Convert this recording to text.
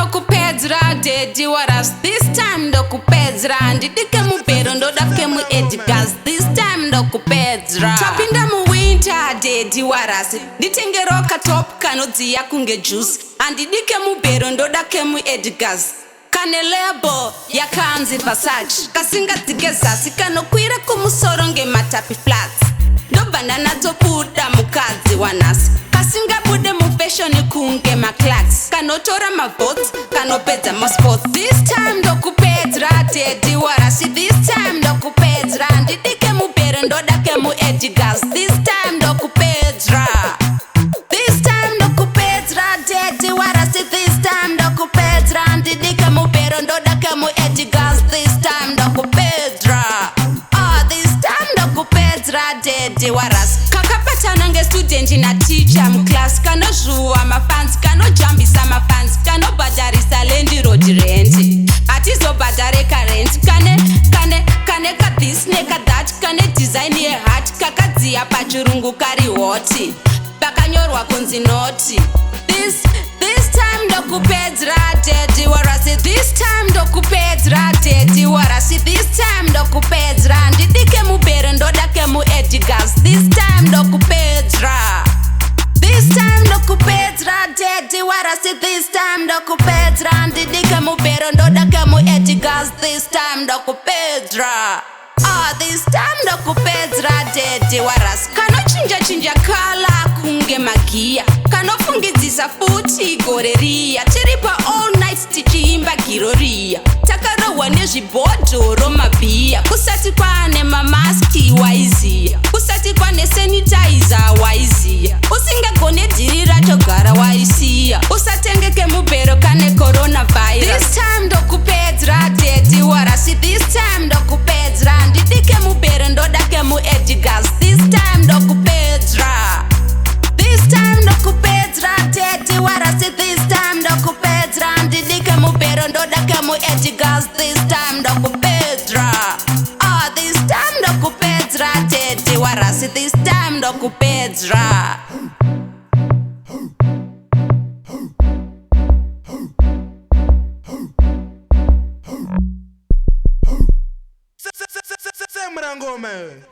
ndokupedzra dedi waras. This time ndokupedzra. Ndidike mubhero ndodake muedgas. This time ndokupedzra. Tapinda muwinter dedi waras. Nditenge roka top kanodziya kunge juice. Andidike mubhero ndodake muedgas. Kane lebo yakanzi Versace. Kasingadzike zasi kanokwira kumusoro ngematapi flats. Ndobva natobuda mukadzi wanhasi. Kasingabude mufashion kunge maclax. Kanotora mavotes kanopedza masports. This time ndokupedzra dedi warasi. This time ndokupedzra. Ndidike mubhero ndodake muedgas. This time ndokupedzra. This time ndokupedzra dedi warasi. This time ndokupedzra. Ndidike mubhero ndodake muedgas. This time ndokupedzra. This time ndokupedzra dedi warasi. Kakapatana nge-student na teacher mclass. Kanozvuwa mafans, kanojambisa mafans. Kanobhadharisa land road rent. Hatizobhadhareka rent. Kane kathis nekathat. Kane design yehat. Kakadziya pachirungu kari hoti. Pakanyorwa kunzi noti. This time ndokupedzra dedi warasi. This time ndokupedzra dedi warasi. This time ndokupedzra. Ndidike mubhero ndodake muedgas. This time ndokupedzra. This time ndokupedzra dedi warasi. This time ndokupedzra. Ndidike mubhero ndodake muedgas. This time ndokupedzra. This time ndokupedzra dedi warasi. Kanochinja kala kunge magia. Kanofungidzisa futi gore riya. Tiripa all night tichiimba giroria. Takarohwa nezvibhodhoro mabhiya. Kusati kwane mamaski waiziya. Kusati kwane sanitizer waiziya. Usingagone dhiri racho gara waisiya. Usatengeke mubhero kane coronavirus. This time ndokupedzra dedi warasi. This time ndokupedzra. Ndidike mubhero ndodake muedgas. This time ndokupedzra. This time ndokupedzra dedi warasi. This time ndokupedzra. Ndidike mubhero ndodake muedgas. This time ndokupedzra. This time ndokupedzra dedi warasi. This time ndokupedzra. Sembrangome.